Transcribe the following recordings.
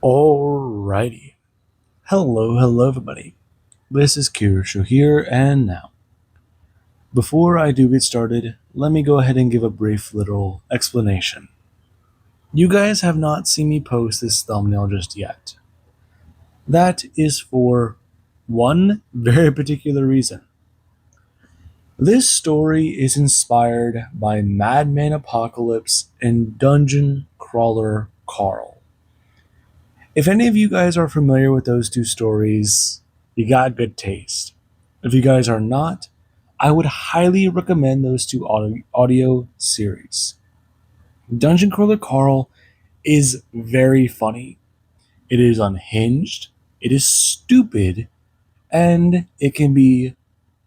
Alrighty. Hello everybody. This is Kirisho here, and now, before I do get started, let me go ahead and give a brief little explanation. You guys have not seen me post this thumbnail just yet. That is for one very particular reason. This story is inspired by Madman Apocalypse and Dungeon Crawler Carl. If any of you guys are familiar with those two stories, you got good taste. If you guys are not, I would highly recommend those two audio series. Dungeon Crawler Carl is very funny. It is unhinged, it is stupid, and it can be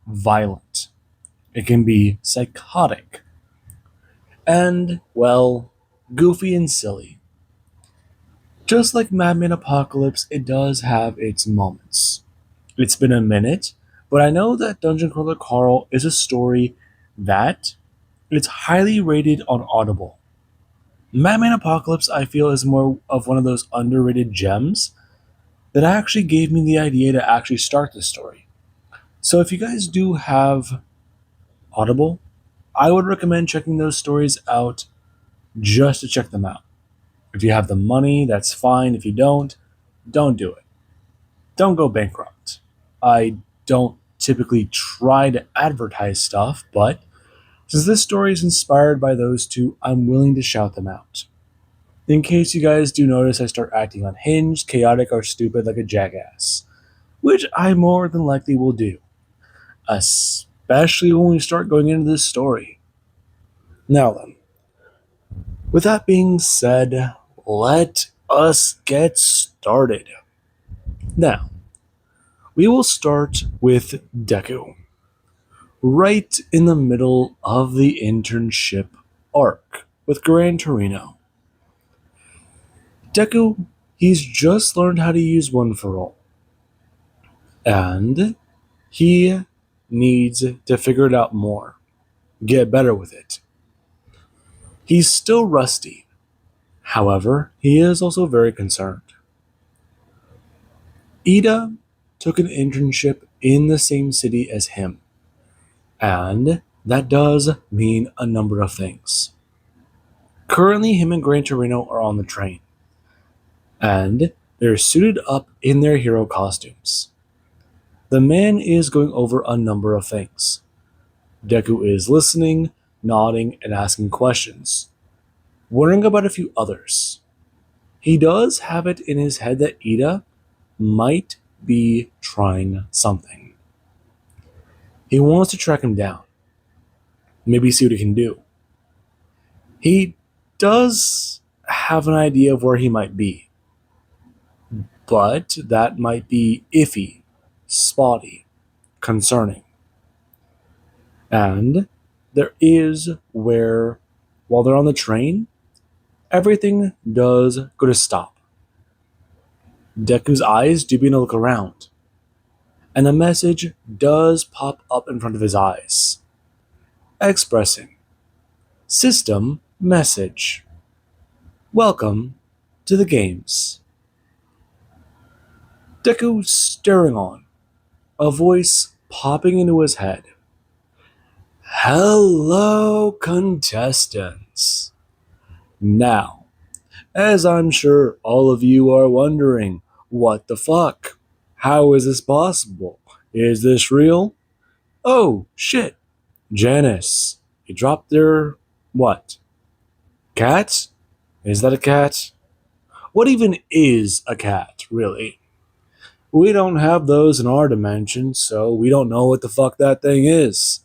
violent. It can be psychotic. And, well, goofy and silly. Just like Madman Apocalypse, it does have its moments. It's been a minute, but I know that Dungeon Crawler Carl is a story that it's highly rated on Audible. Madman Apocalypse, I feel, is more of one of those underrated gems that actually gave me the idea to actually start this story. So if you guys do have Audible, I would recommend checking those stories out just to check them out. If you have the money, that's fine. If you don't do it. Don't go bankrupt. I don't typically try to advertise stuff, but since this story is inspired by those two, I'm willing to shout them out. In case you guys do notice I start acting unhinged, chaotic, or stupid like a jackass, which I more than likely will do, especially when we start going into this story. Now then, with that being said, let us get started. Now, we will start with Deku, right in the middle of the internship arc with Gran Torino. Deku, he's just learned how to use One for All, and he needs to figure it out more, get better with it. He's still rusty, however, he is also very concerned. Ida took an internship in the same city as him, and that does mean a number of things. Currently, him and Gran Torino are on the train, and they're suited up in their hero costumes. The man is going over a number of things. Deku is listening, nodding, and asking questions, wondering about a few others. He does have it in his head that Ida might be trying something. He wants to track him down, maybe see what he can do. He does have an idea of where he might be, but that might be iffy, spotty, concerning. And there is where, while they're on the train, everything does go to stop. Deku's eyes do begin to look around, and a message does pop up in front of his eyes, expressing, "System message. Welcome to the games." Deku staring on, a voice popping into his head. "Hello, contestants. Now, as I'm sure all of you are wondering, what the fuck? How is this possible? Is this real? Oh, shit. Janice, you dropped their... what? Cat? Is that a cat? What even is a cat, really? We don't have those in our dimension, so we don't know what the fuck that thing is.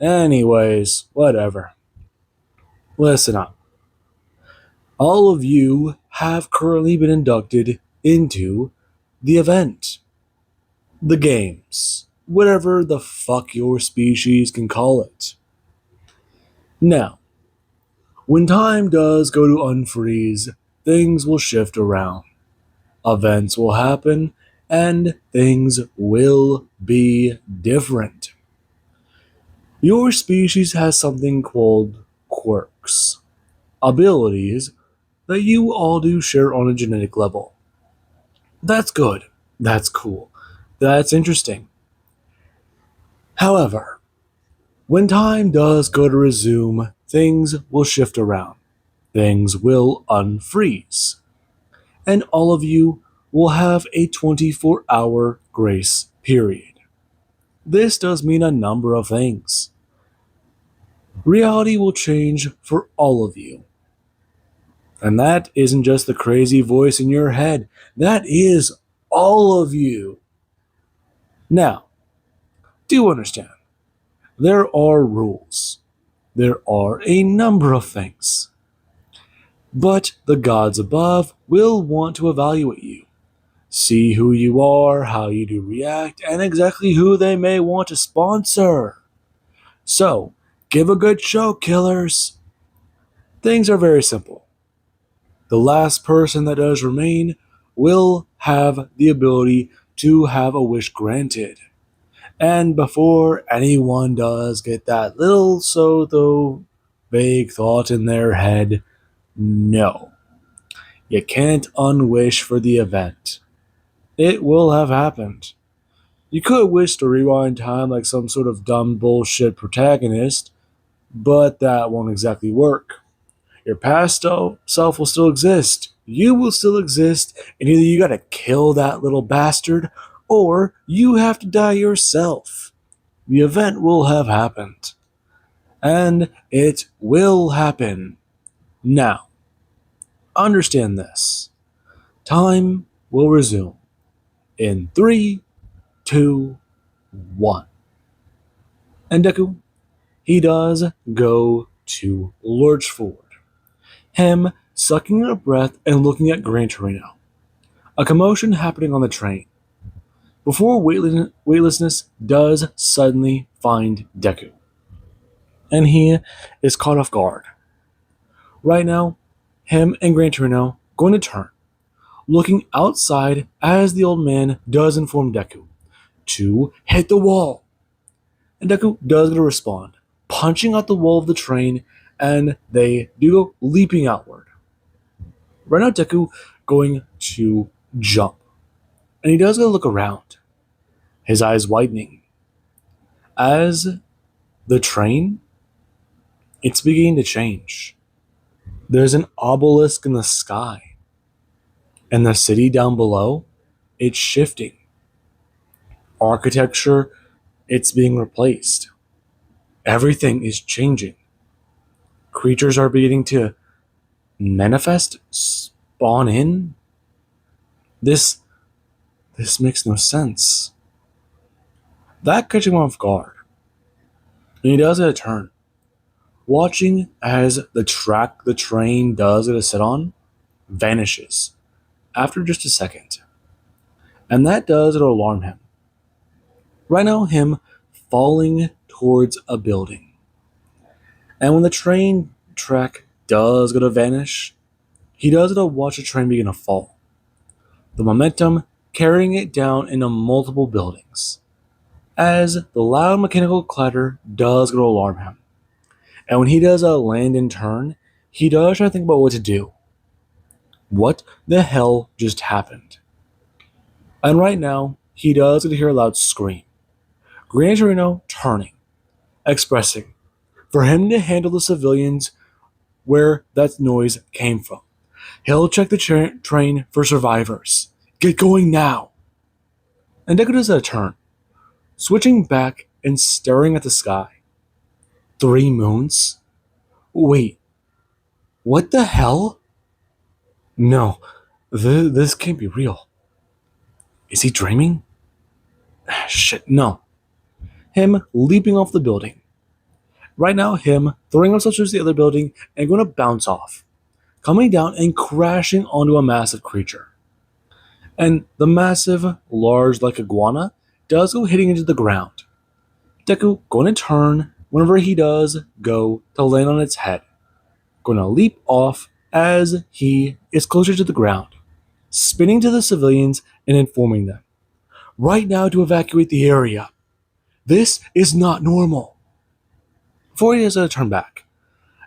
Anyways, whatever. Listen up. All of you have currently been inducted into the event. The games. Whatever the fuck your species can call it. Now, when time does go to unfreeze, things will shift around. Events will happen, and things will be different. Your species has something called quirks, abilities that you all do share on a genetic level. That's good. That's cool. That's interesting. However, when time does go to resume, things will shift around. Things will unfreeze. And all of you will have a 24-hour grace period. This does mean a number of things. Reality will change for all of you. And that isn't just the crazy voice in your head, that is all of you. Now, do understand, there are rules. There are a number of things. But the gods above will want to evaluate you, see who you are, how you do react, and exactly who they may want to sponsor. So, give a good show, killers. Things are very simple. The last person that does remain will have the ability to have a wish granted. And before anyone does get that little so though vague thought in their head, no. You can't unwish for the event. It will have happened. You could wish to rewind time like some sort of dumb bullshit protagonist, but that won't exactly work. Your past self will still exist. You will still exist, and either you gotta kill that little bastard, or you have to die yourself. The event will have happened. And it will happen. Now, understand this. Time will resume in 3, 2, 1. And Deku, he does go to lurch forward. Him sucking a breath and looking at Gran Torino. A commotion happening on the train. Before weightlessness does suddenly find Deku. And he is caught off guard. Right now, him and Gran Torino going to turn, looking outside as the old man does inform Deku to hit the wall. And Deku does get a respond, punching out the wall of the train, and they do go leaping outward. Right now, Deku going to jump, and he does go look around, his eyes widening. As the train, it's beginning to change. There's an obelisk in the sky, and the city down below, it's shifting. Architecture, it's being replaced. Everything is changing. Creatures are beginning to manifest, spawn in. This makes no sense. That catching him off guard. And he does get a turn. Watching as the track the train does get a sit on vanishes after just a second. And that does alarm him. Right now, him falling towards a building. And when the train track does go to vanish, he does get to watch the train begin to fall. The momentum carrying it down into multiple buildings. As the loud mechanical clatter does go to alarm him. And when he does a land and turn, he does try to think about what to do. What the hell just happened? And right now, he does get to hear a loud scream. Gran Torino turning, expressing, for him to handle the civilians where that noise came from. He'll check the train for survivors. Get going now! And Deku does a turn, switching back and staring at the sky. 3 moons? Wait, what the hell? No, this can't be real. Is he dreaming? Shit, no. Him leaping off the building. Right now, him throwing himself towards the other building and going to bounce off, coming down and crashing onto a massive creature. And the massive, large like iguana does go hitting into the ground. Deku going to turn whenever he does go to land on its head. Going to leap off as he is closer to the ground, spinning to the civilians and informing them. Right now to evacuate the area. This is not normal. Before he does a turn back,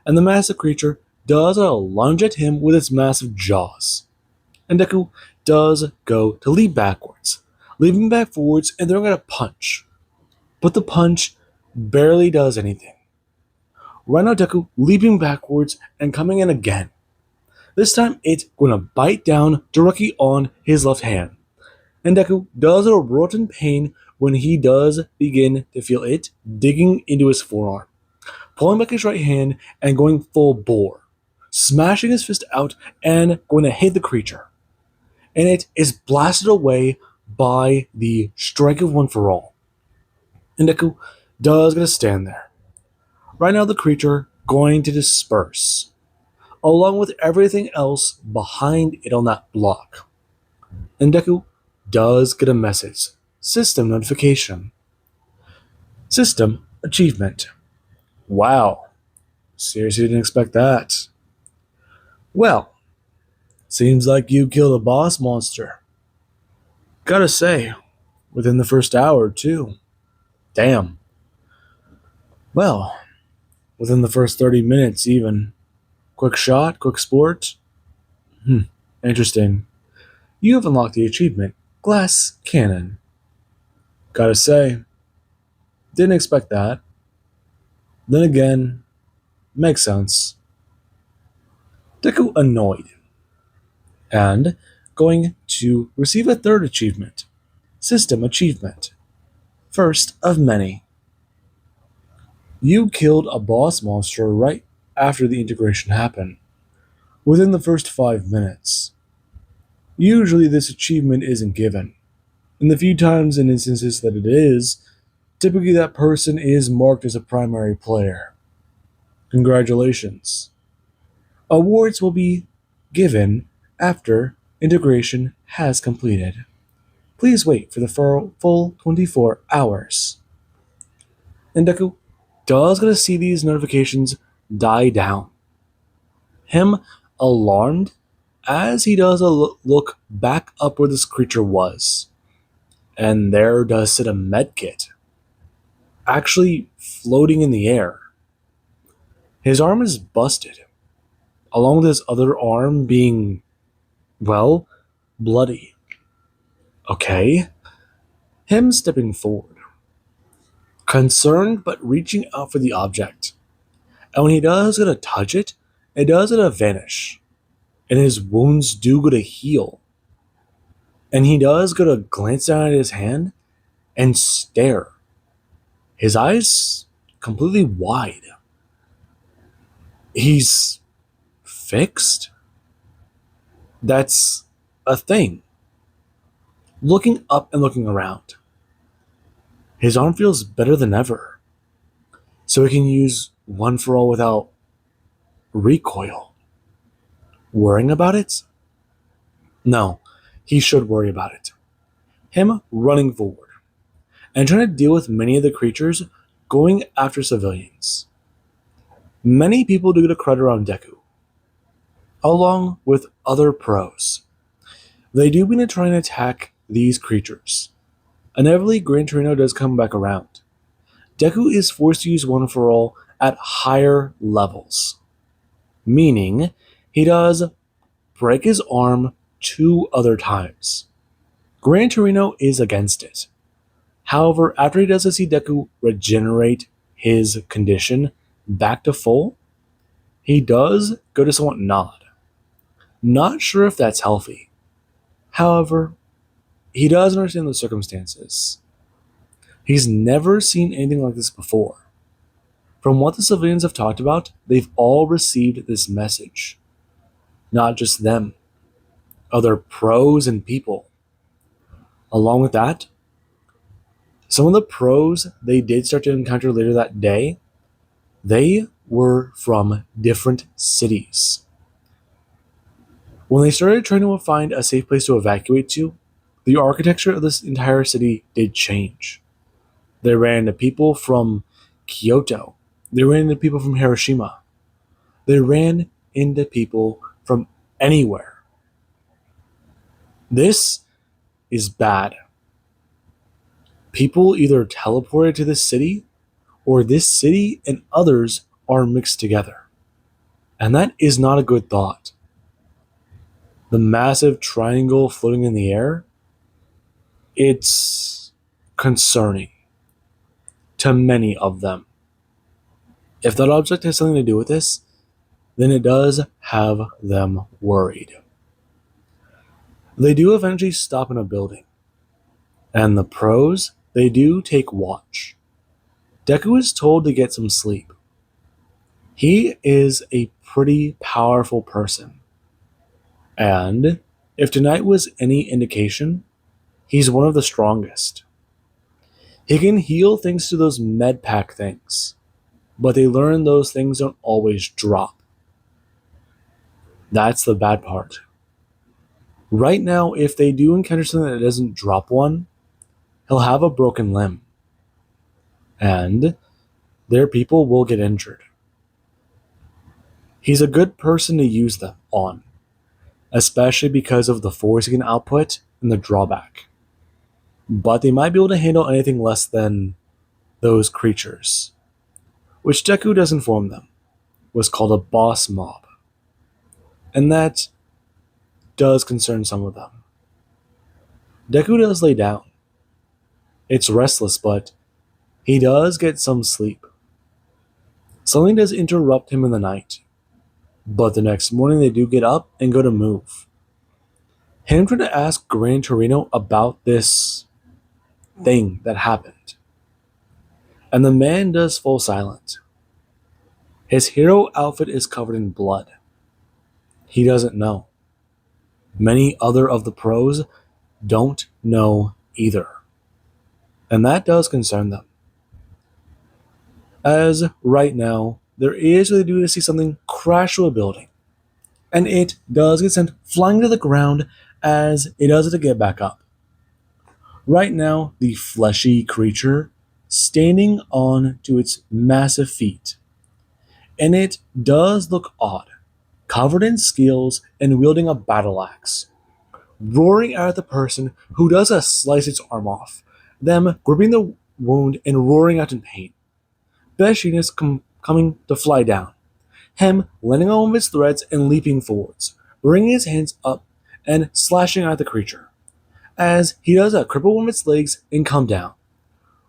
and the massive creature does a lunge at him with its massive jaws. And Deku does go to leap backwards, leaping back forwards, and they're going to punch. But the punch barely does anything. Right now, Deku leaping backwards and coming in again. This time, it's going to bite down directly on his left hand. And Deku does a rotten pain when he does begin to feel it digging into his forearm, pulling back his right hand and going full bore, smashing his fist out and going to hit the creature. And it is blasted away by the strike of one for all. And Deku does going to stand there. Right now, the creature going to disperse, along with everything else behind it on that block. And Deku does get a message. System notification. System achievement. Wow. Seriously didn't expect that. Well, seems like you killed a boss monster. Gotta say, within the first hour, too. Damn. Well, within the first 30 minutes, even. Quick shot, quick sport. Interesting. You have unlocked the achievement, Glass Cannon. Gotta say, didn't expect that. Then again, makes sense. Deku annoyed. And going to receive a third achievement, System Achievement. First of many. You killed a boss monster right after the integration happened, within the first 5 minutes. Usually this achievement isn't given. In the few times and instances that it is, typically that person is marked as a primary player. Congratulations. Awards will be given after integration has completed. Please wait for the full 24 hours. And Deku does gonna see these notifications die down. Him alarmed as he does a look back up where this creature was. And there does sit a medkit, actually floating in the air. His arm is busted, along with his other arm being, well, bloody. Okay. Him stepping forward, concerned but reaching out for the object. And when he does gonna touch it, it does gonna vanish. And his wounds do gonna heal. And he does gonna glance down at his hand and stare. His eyes completely wide. He's fixed? That's a thing. Looking up and looking around. His arm feels better than ever. So he can use one for all without recoil. Worrying about it? No, he should worry about it. Him running forward and trying to deal with many of the creatures going after civilians. Many people do get a credit around Deku, along with other pros. They do mean to try and attack these creatures. Inevitably, Gran Torino does come back around. Deku is forced to use one for all at higher levels, meaning he does break his arm 2 other times. Gran Torino is against it. However, after he does see Deku regenerate his condition back to full, he does go to somewhat nod. Not sure if that's healthy. However, he does understand the circumstances. He's never seen anything like this before. From what the civilians have talked about, they've all received this message. Not just them, other pros and people. Along with that, some of the pros they did start to encounter later that day, they were from different cities. When they started trying to find a safe place to evacuate to, the architecture of this entire city did change. They ran into people from Kyoto. They ran into people from Hiroshima. They ran into people from anywhere. This is bad. People either teleported to this city, or this city and others are mixed together. And that is not a good thought. The massive triangle floating in the air, it's concerning to many of them. If that object has something to do with this, then it does have them worried. They do eventually stop in a building, and the pros, they do take watch. Deku is told to get some sleep. He is a pretty powerful person, and if tonight was any indication, he's one of the strongest. He can heal thanks to those med pack things, but they learn those things don't always drop. That's the bad part. Right now, if they do encounter something that doesn't drop one, he'll have a broken limb, and their people will get injured. He's a good person to use them on, especially because of the force he can output and the drawback. But they might be able to handle anything less than those creatures, which Deku does inform them was called a boss mob. And that does concern some of them. Deku does lay down. It's restless, but he does get some sleep. Something does interrupt him in the night, but the next morning they do get up and go to move. Him trying to ask Gran Torino about this thing that happened, and the man does fall silent. His hero outfit is covered in blood. He doesn't know. Many other of the pros don't know either, and that does concern them. As right now, there is what they do to see something crash to a building, and it does get sent flying to the ground as it does it to get back up. Right now, the fleshy creature standing on to its massive feet, and it does look odd, covered in scales and wielding a battle axe, roaring at the person who does slice its arm off, them gripping the wound and roaring out in pain. Beshinus coming to fly down, him landing on one of his threads and leaping forwards, bringing his hands up and slashing at the creature, as he does cripple one of its legs and come down.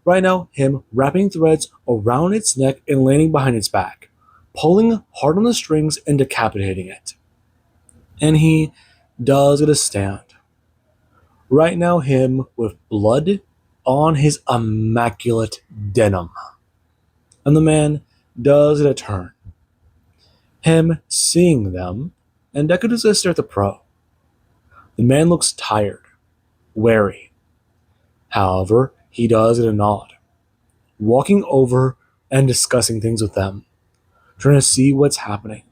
Right now, him wrapping threads around its neck and landing behind its back, pulling hard on the strings and decapitating it. And he does get a stand. Right now, him with blood on his immaculate denim. And the man does get a turn. Him seeing them, and Deku does stare at the pro. The man looks tired, wary. However, he does get a nod, walking over and discussing things with them, trying to see what's happening.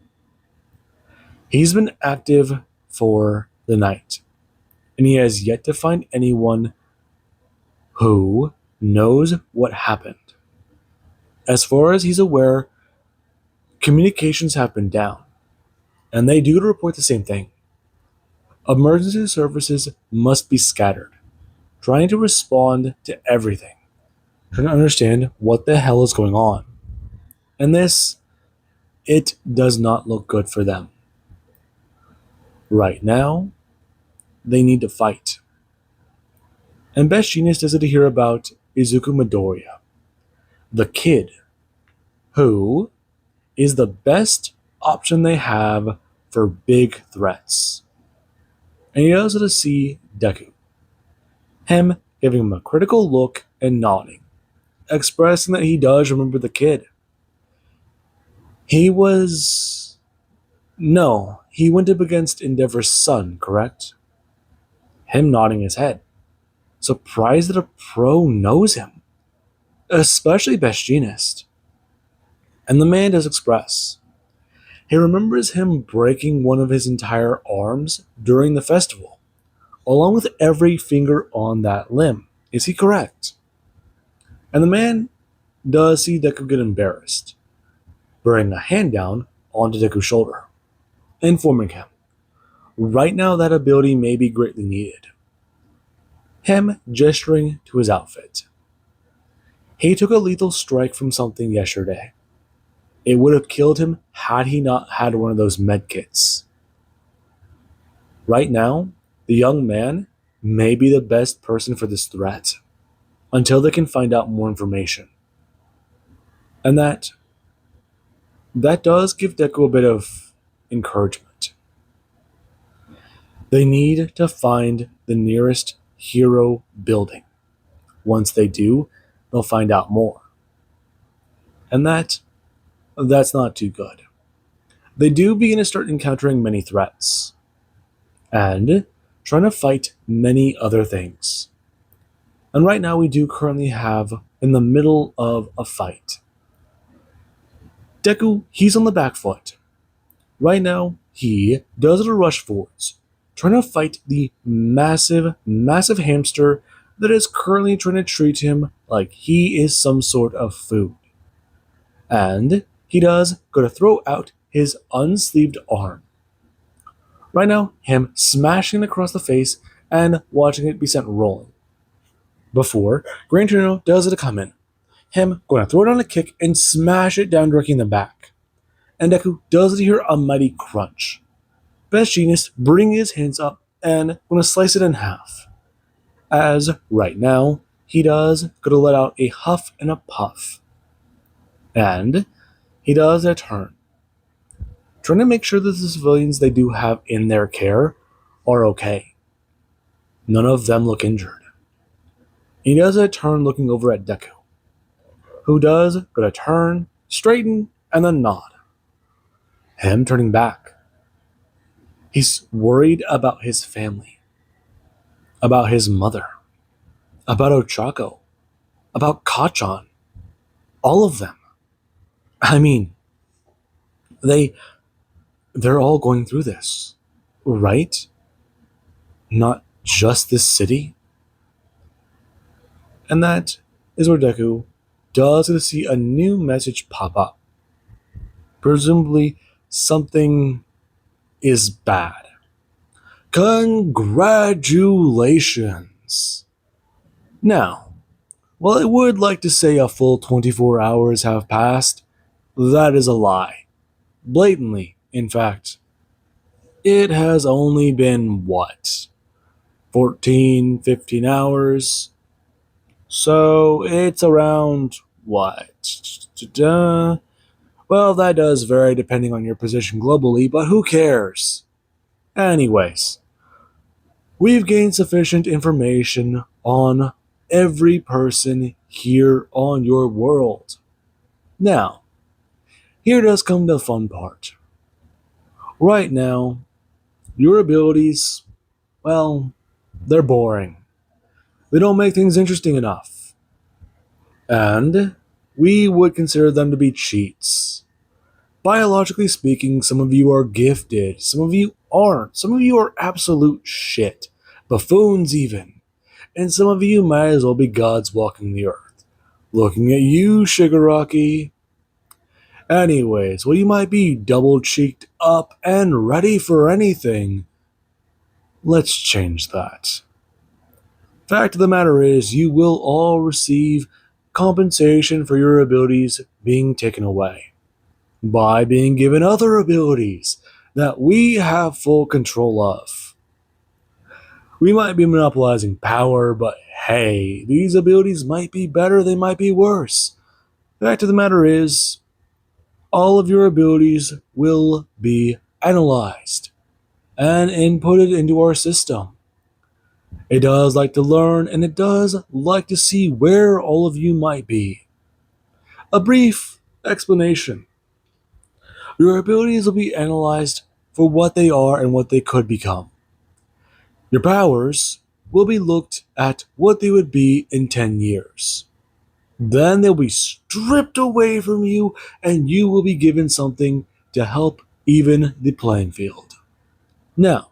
He's been active for the night, and he has yet to find anyone who knows what happened. As far as he's aware, communications have been down, and they do report the same thing. Emergency services must be scattered, trying to respond to everything, trying to understand what the hell is going on. And this, it does not look good for them. Right now, they need to fight. And Best Genius does it to hear about Izuku Midoriya, the kid, who is the best option they have for big threats. And he does it to see Deku, him giving him a critical look and nodding, expressing that he does remember the kid. He went up against Endeavor's son, correct? Him nodding his head, surprised that a pro knows him, especially Best Genius. And the man does express. He remembers him breaking one of his entire arms during the festival, along with every finger on that limb. Is he correct? And the man does see Deku get embarrassed, bringing a hand down onto Deku's shoulder, informing him, right now that ability may be greatly needed. Him gesturing to his outfit. He took a lethal strike from something yesterday. It would have killed him had he not had one of those medkits. Right now, the young man may be the best person for this threat until they can find out more information. And that does give Deku a bit of encouragement. They need to find the nearest hero building. Once they do, they'll find out more. And that's not too good. They do begin to start encountering many threats and trying to fight many other things. And right now we do currently have in the middle of a fight. Deku, he's on the back foot. Right now, he does a rush forwards, trying to fight the massive hamster that is currently trying to treat him like he is some sort of food. And he does go to throw out his unsleeved arm. Right now, him smashing it across the face and watching it be sent rolling. Before, Gran Torino does it come in. Him going to throw it on a kick and smash it down directly in the back. And Deku does hear a mighty crunch. Best Genius bringing his hands up and going to slice it in half. As right now, he does go to let out a huff and a puff. And he does a turn, trying to make sure that the civilians they do have in their care are okay. None of them look injured. He does a turn looking over at Deku, who does go to turn, straighten, and then nod. Him turning back. He's worried about his family, about his mother, about Ochako, about Kachan, all of them. I mean, they're all going through this, right? Not just this city. And that is where Deku does see a new message pop up. Presumably, something is bad. Congratulations! Now, while I would like to say a full 24 hours have passed, that is a lie. Blatantly, in fact. It has only been, 14, 15 hours? So it's around, Well, that does vary depending on your position globally, but who cares? Anyways, we've gained sufficient information on every person here on your world. Now, here does come the fun part. Right now, your abilities, well, they're boring. They don't make things interesting enough. And we would consider them to be cheats. Biologically speaking, some of you are gifted, some of you aren't, some of you are absolute shit, buffoons even, and some of you might as well be gods walking the earth. Looking at you, Shigaraki. Anyways, well, you might be double-cheeked up and ready for anything. Let's change that. Fact of the matter is, you will all receive compensation for your abilities being taken away by being given other abilities that we have full control of. We might be monopolizing power, but hey, these abilities might be better, they might be worse. Fact of the matter is, all of your abilities will be analyzed and inputted into our system. It does like to learn, and it does like to see where all of you might be. A brief explanation. Your abilities will be analyzed for what they are and what they could become. Your powers will be looked at what they would be in 10 years. Then they'll be stripped away from you, and you will be given something to help even the playing field. Now,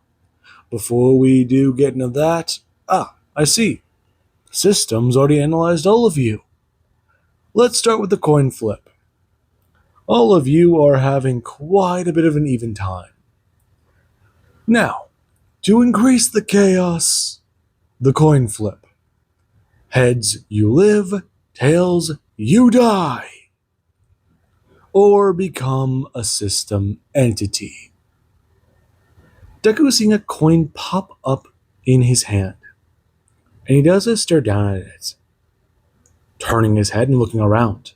before we do get into that, I see. System's already analyzed all of you. Let's start with the coin flip. All of you are having quite a bit of an even time. Now, to increase the chaos, the coin flip. Heads, you live. Tails, you die. Or become a system entity. Deku is seeing a coin pop up in his hand, and he does stare down at it, turning his head and looking around.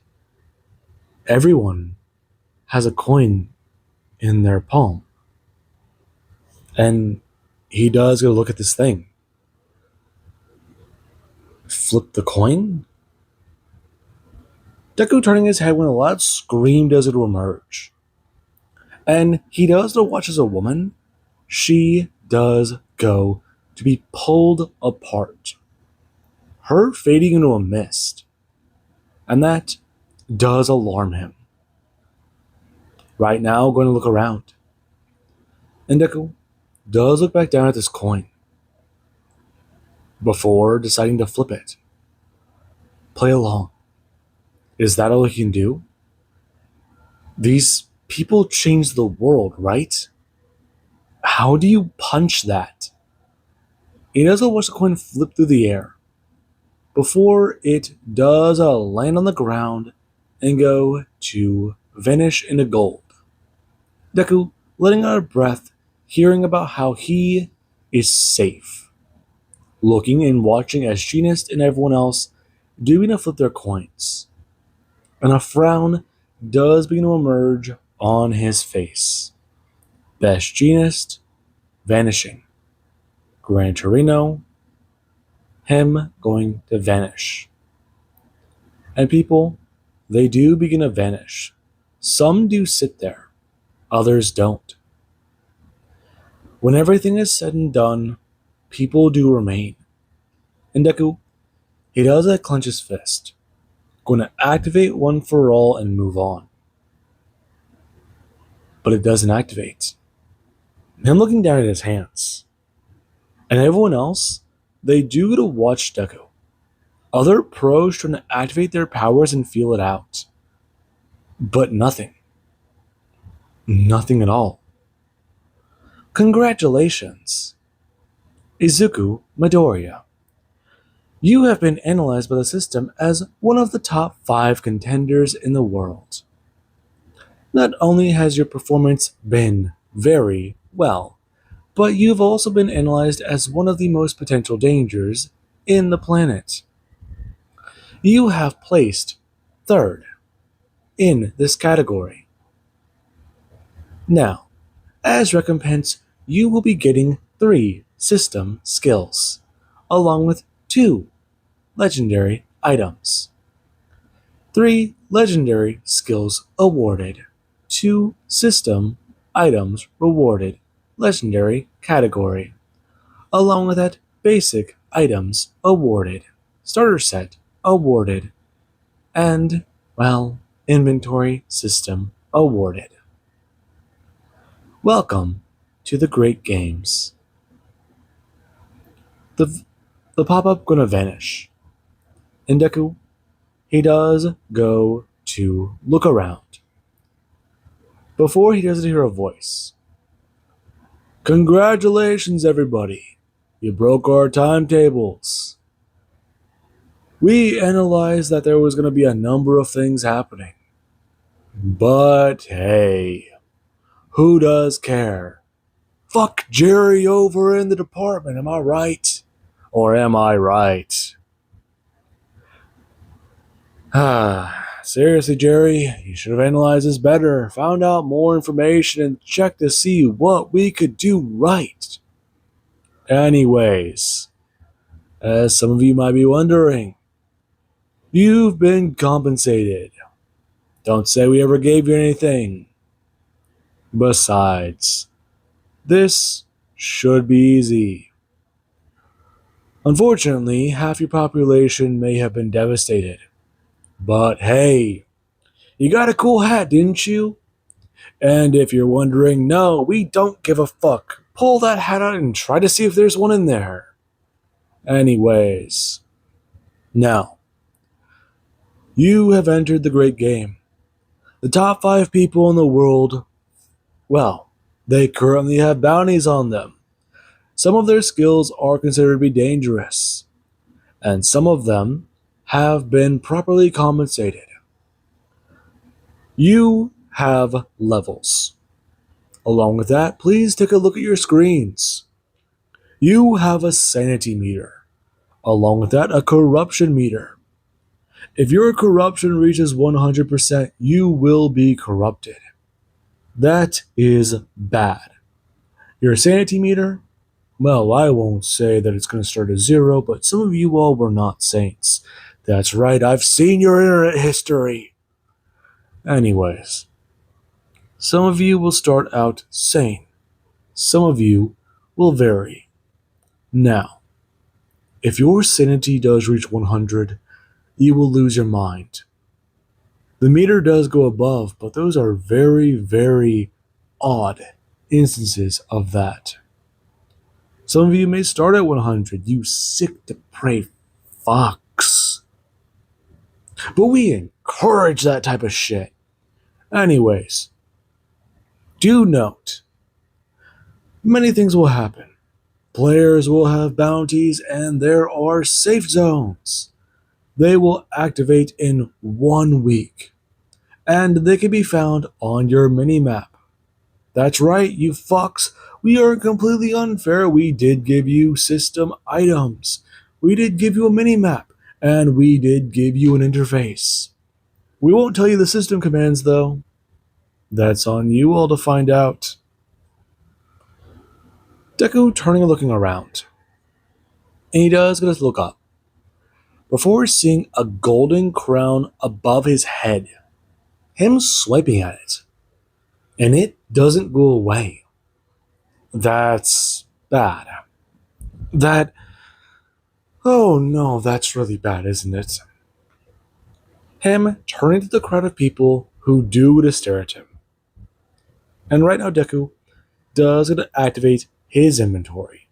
Everyone has a coin in their palm, and he does go look at this thing. Flip the coin? Deku turning his head when a loud scream does to emerge. And he does to watch as a woman, she does go to be pulled apart. Her fading into a mist. And that does alarm him. Right now, going to look around. And Deku does look back down at this coin before deciding to flip it. Play along. Is that all he can do? These people change the world, right? How do you punch that? He does watch the coin flip through the air before it does land on the ground and go to vanish into gold. Deku letting out a breath, hearing about how he is safe, looking and watching as Genist and everyone else do begin to flip their coins, and a frown does begin to emerge on his face. Best Genist vanishing. Gran Torino, him going to vanish. And people, they do begin to vanish. Some do sit there, others don't. When everything is said and done, people do remain. And Deku, he does clench his fist, going to activate One for All and move on. But it doesn't activate. Him looking down at his hands. And everyone else, they do to watch Deku. Other pros trying to activate their powers and feel it out. But nothing. Nothing at all. Congratulations, Izuku Midoriya. You have been analyzed by the system as one of the top 5 contenders in the world. Not only has your performance been very well, but you've also been analyzed as one of the most potential dangers in the planet. You have placed 3rd in this category. Now, as recompense, you will be getting 3 system skills, along with 2 legendary items. 3 legendary skills awarded, 2 system items rewarded, legendary category, along with that basic items awarded, starter set awarded, and, well, inventory system awarded. Welcome to the Great Games. The pop-up gonna vanish. And Deku, he does go to look around. Before he does hear a voice. Congratulations, everybody. You broke our timetables. We analyzed that there was going to be a number of things happening. But hey, who does care? Fuck Jerry over in the department, am I right? Or am I right? Seriously, Jerry, you should have analyzed this better, found out more information, and checked to see what we could do right. Anyways, as some of you might be wondering, you've been compensated. Don't say we ever gave you anything. Besides, this should be easy. Unfortunately, half your population may have been devastated. But hey, you got a cool hat, didn't you? And if you're wondering, no, we don't give a fuck. Pull that hat out and try to see if there's one in there. Anyways, now, you have entered the great game. The top 5 people in the world, well, they currently have bounties on them. Some of their skills are considered to be dangerous, and some of them have been properly compensated. You have levels. Along with that, please take a look at your screens. You have a sanity meter. Along with that, a corruption meter. If your corruption reaches 100%, you will be corrupted. That is bad. Your sanity meter? Well, I won't say that it's going to start at 0, but some of you all were not saints. That's right, I've seen your internet history. Anyways, some of you will start out sane. Some of you will vary. Now, if your sanity does reach 100, you will lose your mind. The meter does go above, but those are very, very odd instances of that. Some of you may start at 100, you sick, depraved fucks. But we encourage that type of shit. Anyways, do note, many things will happen. Players will have bounties and there are safe zones. They will activate in 1 week. And they can be found on your minimap. That's right, you fucks. We aren't completely unfair. We did give you system items. We did give you a minimap. And we did give you an interface. We won't tell you the system commands, though. That's on you all to find out. Deku turning and looking around. And he does get to look up. Before seeing a golden crown above his head. Him swiping at it. And it doesn't go away. That's bad. Oh no, that's really bad, isn't it? Him turning to the crowd of people who do to stare at him. And right now Deku does get to activate his inventory.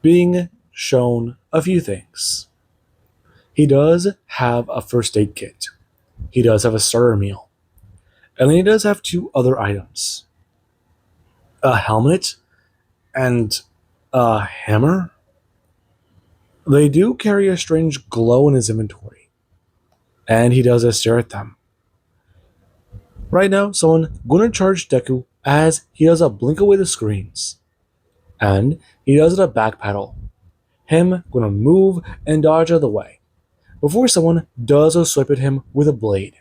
Being shown a few things. He does have a first aid kit. He does have a starter meal. And then he does have 2 other items. A helmet and a hammer. They do carry a strange glow in his inventory. And he does stare at them. Right now, someone going to charge Deku as he does a blink away the screens. And he does it a backpedal. Him going to move and dodge out of the way. Before someone does a swipe at him with a blade.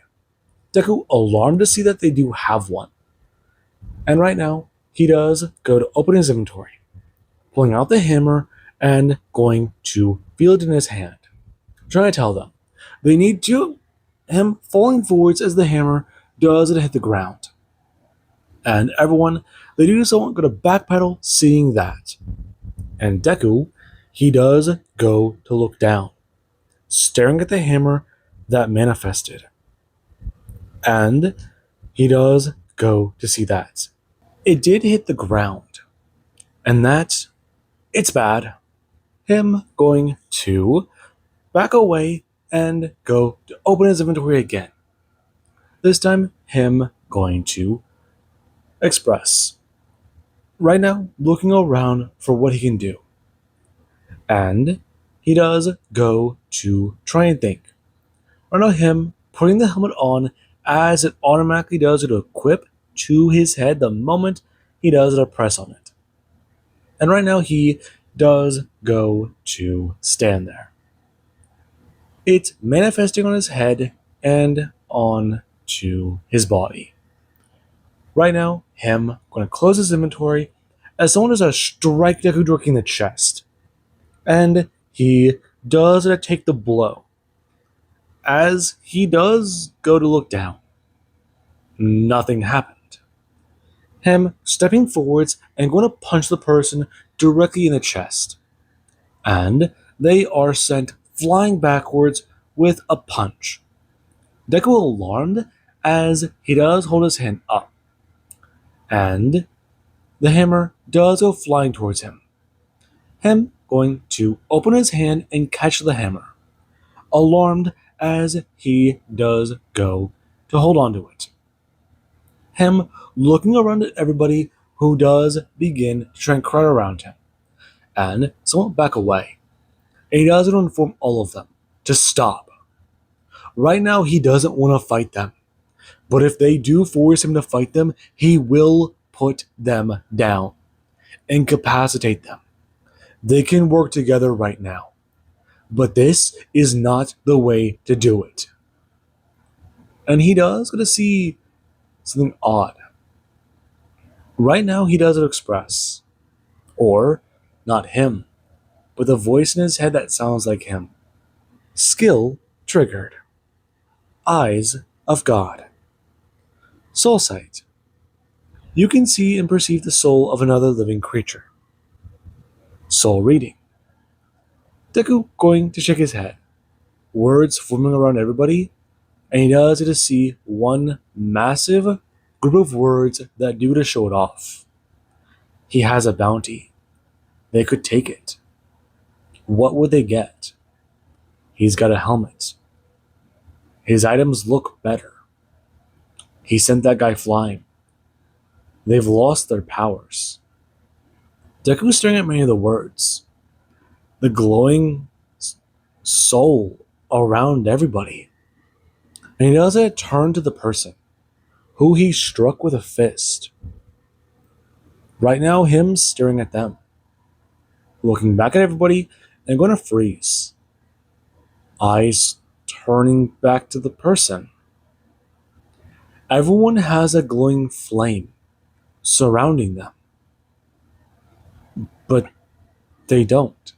Deku alarmed to see that they do have one. And right now, he does go to open his inventory, pulling out the hammer and going to feel it in his hand. Trying to tell them they need to him falling forwards as the hammer does hit the ground. And everyone, they do so go to backpedal seeing that. And Deku, he does go to look down, staring at the hammer that manifested. And he does go to see that. It did hit the ground. And that, it's bad. Him going to back away and go to open his inventory again. This time, him going to express. Right now, looking around for what he can do. And he does go to try and think. Right now, him putting the helmet on as it automatically does it equip to his head the moment he does it a press on it. And right now he does go to stand there. It's manifesting on his head and on to his body. Right now, him going to close his inventory as someone does a strike Deku directly in the chest. And he does take the blow. As he does go to look down, nothing happened. Him stepping forwards and going to punch the person directly in the chest. And they are sent flying backwards with a punch. Deku alarmed as he does hold his hand up. And the hammer does go flying towards him. Him going to open his hand and catch the hammer. Alarmed as he does go to hold on to it. Him looking around at everybody who does begin to try and crowd around him. And somewhat back away. And he does inform all of them to stop. Right now he doesn't want to fight them. But if they do force him to fight them, he will put them down, incapacitate them. They can work together right now. But this is not the way to do it. And he does get to see something odd. Right now, he doesn't express, or not him, but the voice in his head that sounds like him. Skill triggered. Eyes of God. Soul sight. You can see and perceive the soul of another living creature. Soul reading. Deku going to shake his head. Words forming around everybody, and he does get to see one massive group of words that do to show it off. He has a bounty. They could take it. What would they get? He's got a helmet. His items look better. He sent that guy flying. They've lost their powers. Deku's staring at many of the words. The glowing soul around everybody. And he does it turn to the person who he struck with a fist. Right now, him staring at them. Looking back at everybody and going to freeze. Eyes turning back to the person. Everyone has a glowing flame surrounding them. But they don't.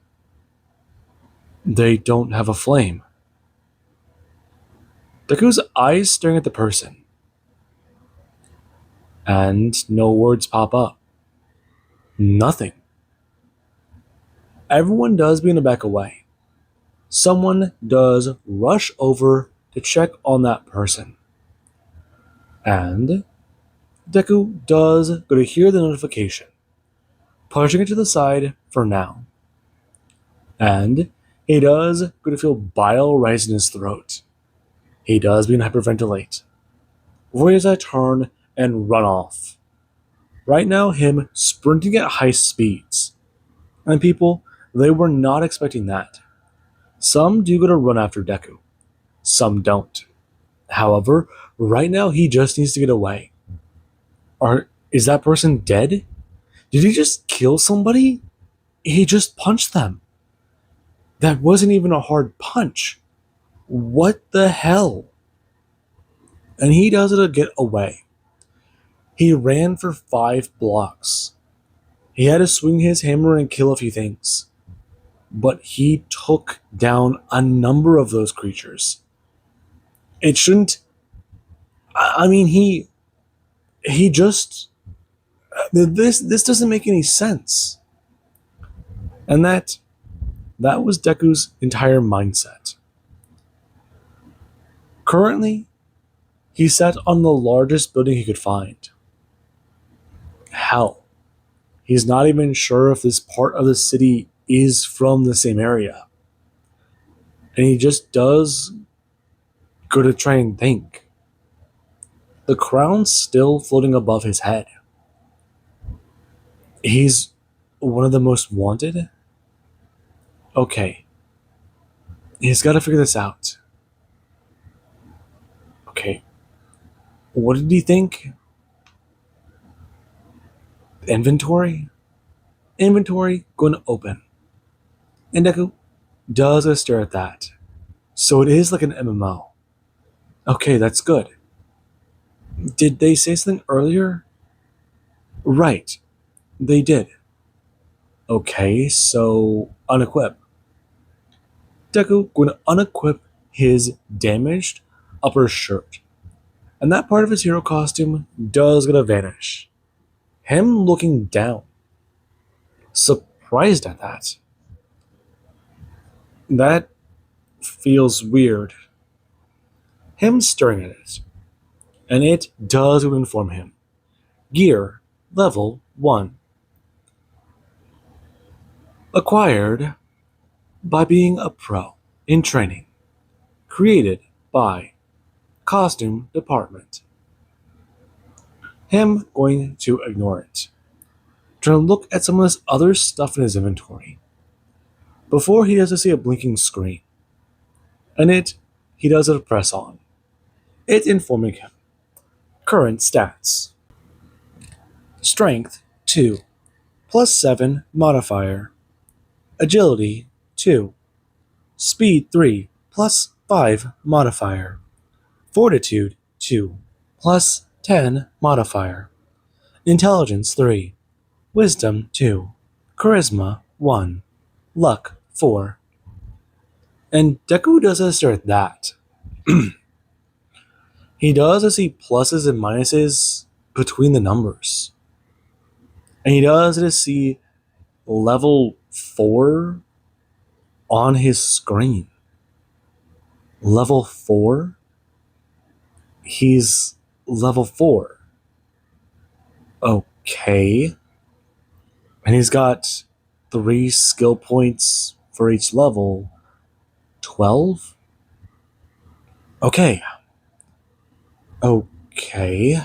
They don't have a flame. Deku's eyes staring at the person. And no words pop up. Nothing. Everyone does begin to back away. Someone does rush over to check on that person. And Deku does go to hear the notification, pushing it to the side for now. And he does go to feel bile rise in his throat. He does begin to hyperventilate. Before he does turn and run off. Right now, him sprinting at high speeds. And people, they were not expecting that. Some do go to run after Deku. Some don't. However, right now he just needs to get away. Is that person dead? Did he just kill somebody? He just punched them. That wasn't even a hard punch. What the hell? And he does it to get away. He ran for 5 blocks. He had to swing his hammer and kill a few things. But he took down a number of those creatures. It shouldn't... I mean, he just... This doesn't make any sense. And that was Deku's entire mindset. Currently, he sat on the largest building he could find. Hell, he's not even sure if this part of the city is from the same area. And he just does go to try and think. The crown's still floating above his head. He's one of the most wanted? Okay. He's got to figure this out. Okay. What did he think? Inventory? Inventory going to open. And Deku does a stare at that. So it is like an MMO. Okay, that's good. Did they say something earlier? Right. They did. Okay, so unequip. Deku going to unequip his damaged upper shirt. And that part of his hero costume does gonna vanish. Him looking down. Surprised at that. That feels weird. Him staring at it. And it does inform him. Gear level 1. Acquired by being a pro in training. Created by Costume Department. Him going to ignore it. Trying to look at some of this other stuff in his inventory. Before he does to see a blinking screen. And he does a press on. It informing him. Current stats. Strength 2, plus 7 modifier. Agility 2. Speed 3, plus 5 modifier. Fortitude 2, plus 10 modifier. Intelligence 3. Wisdom 2. Charisma 1. Luck 4. And Deku doesn't start that. He does see pluses and minuses between the numbers. And he does see level 4 on his screen. Level 4? He's level 4. Okay. And he's got 3 skill points for each level. 12? Okay. Okay.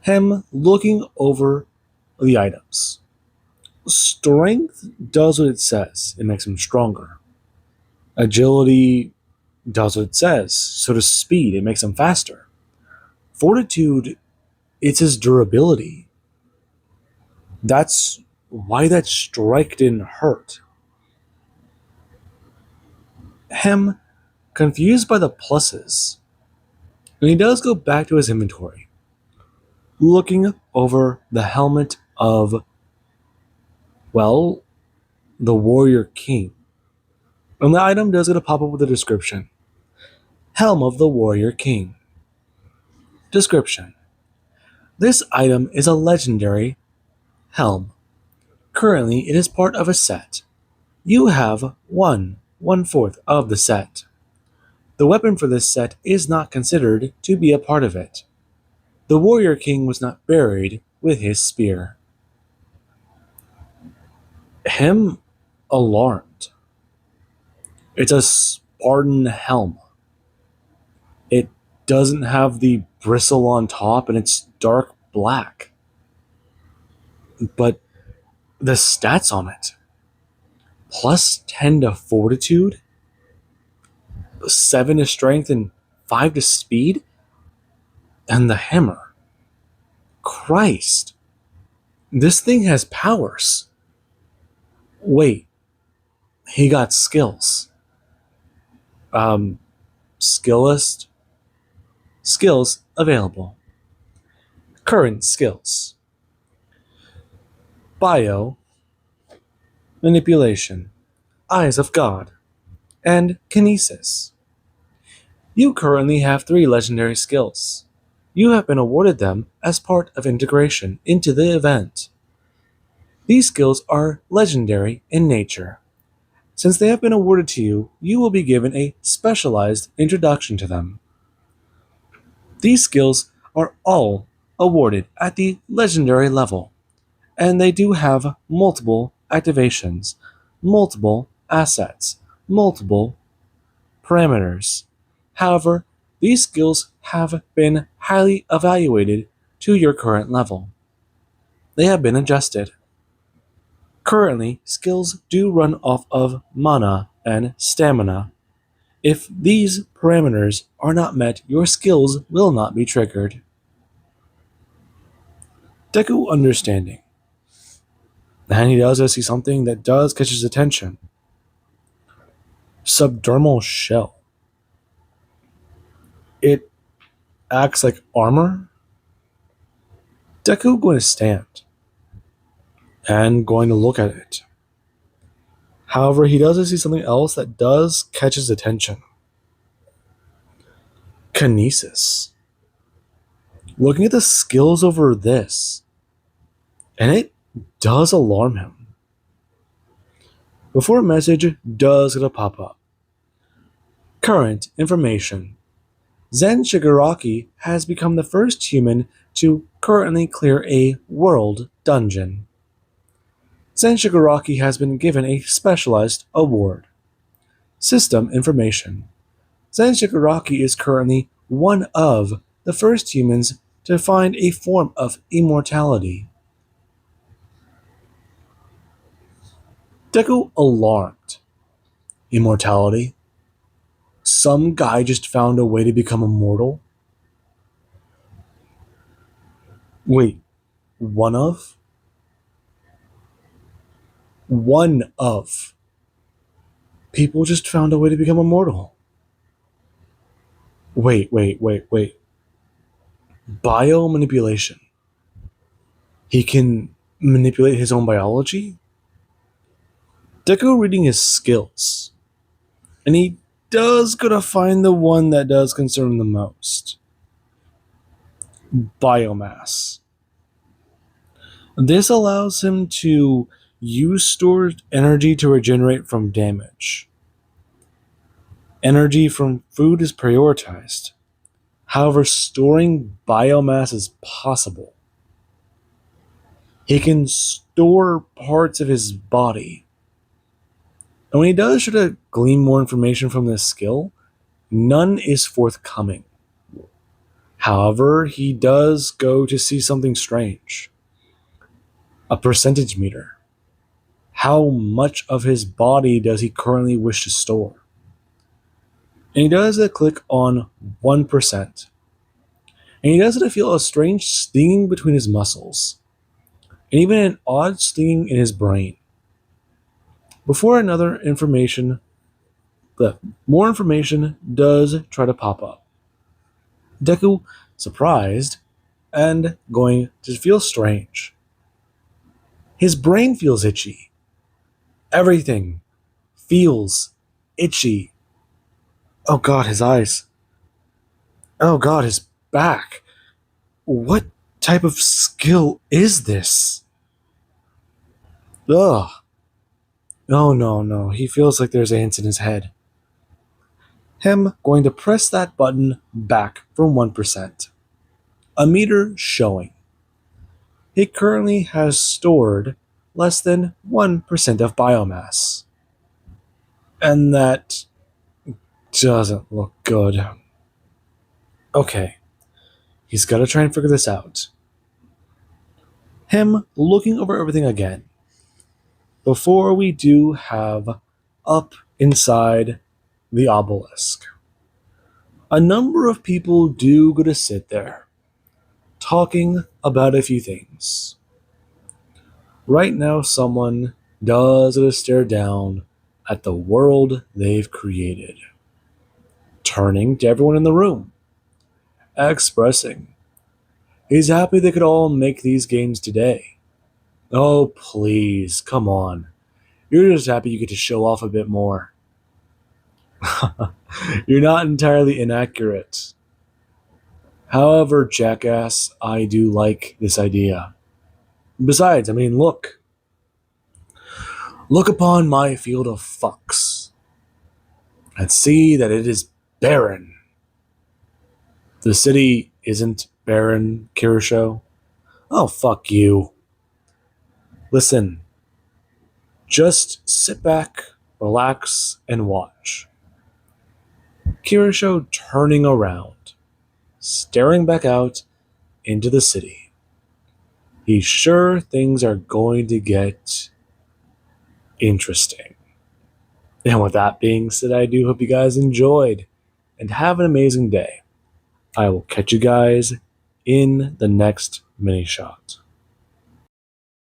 Him looking over the items. Strength does what it says. It makes him stronger. Agility does what it says. So does speed. It makes him faster. Fortitude, it's his durability. That's why that strike didn't hurt. Him confused by the pluses. And he does go back to his inventory, looking over the helmet of, well, the Warrior King. And the item does get a pop up with a description. Helm of the Warrior King. Description. This item is a legendary helm. Currently, it is part of a set. You have 1/4 of the set. The weapon for this set is not considered to be a part of it. The Warrior King was not buried with his spear. Him alarmed. It's a Spartan helm. It doesn't have the bristle on top and it's dark black. But the stats on it, plus 10 to fortitude, 7 to strength, and 5 to speed, and the hammer. Christ, this thing has powers. Wait, he got skills. Skill list. Skills available. Current skills. Bio, Manipulation, Eyes of God, and Kinesis. You currently have 3 legendary skills. You have been awarded them as part of integration into the event. These skills are legendary in nature. Since they have been awarded to you, you will be given a specialized introduction to them. These skills are all awarded at the legendary level, and they do have multiple activations, multiple assets, multiple parameters. However, these skills have been highly evaluated to your current level. They have been adjusted. Currently, skills do run off of mana and stamina. If these parameters are not met, your skills will not be triggered. Deku understanding. And he does see something that does catch his attention. Subdermal shell. It acts like armor. Deku going to stand and going to look at it. However, he does see something else that does catch his attention. Kinesis. Looking at the skills over this, and it does alarm him. Before a message does get a pop up. Current information. Zen Shigaraki has become the first human to currently clear a world dungeon. Zen Shigaraki has been given a specialized award. System information. Zen Shigaraki is currently one of the first humans to find a form of immortality. Deku alarmed. Immortality? Some guy just found a way to become immortal? Wait, One of? One of. People just found a way to become immortal. Wait. Biomanipulation. He can manipulate his own biology? Deku reading his skills. And he does gotta find the one that does concern him the most. Biomass. This allows him to use stored energy to regenerate from damage. Energy from food is prioritized. However, storing biomass is possible. He can store parts of his body. And when he does try to glean more information from this skill, none is forthcoming. However, he does go to see something strange. A percentage meter. How much of his body does he currently wish to store? And he does a click on 1%. And he does it to feel a strange stinging between his muscles. And even an odd stinging in his brain. Before more information does try to pop up. Deku, surprised, and going to feel strange. His brain feels itchy. Everything feels itchy. Oh god, his eyes. Oh god, his back. What type of skill is this? Ugh. Oh no, he feels like there's ants in his head. Him going to press that button back from 1%. A meter showing. He currently has stored less than 1% of biomass. And that doesn't look good. Okay, he's got to try and figure this out. Him looking over everything again. Before we do have up inside the obelisk. A number of people do go to sit there, talking about a few things. Right now, someone does stare down at the world they've created, turning to everyone in the room, expressing he's happy they could all make these games today. Oh, please, come on. You're just happy you get to show off a bit more. You're not entirely inaccurate. However, jackass, I do like this idea. Besides, I mean, look. Look upon my field of fucks and see that it is barren. The city isn't barren, Kirosho. Oh, fuck you. Listen, just sit back, relax, and watch. Kirosho turning around, staring back out into the city. He's sure things are going to get interesting. And with that being said, I do hope you guys enjoyed and have an amazing day. I will catch you guys in the next mini shot.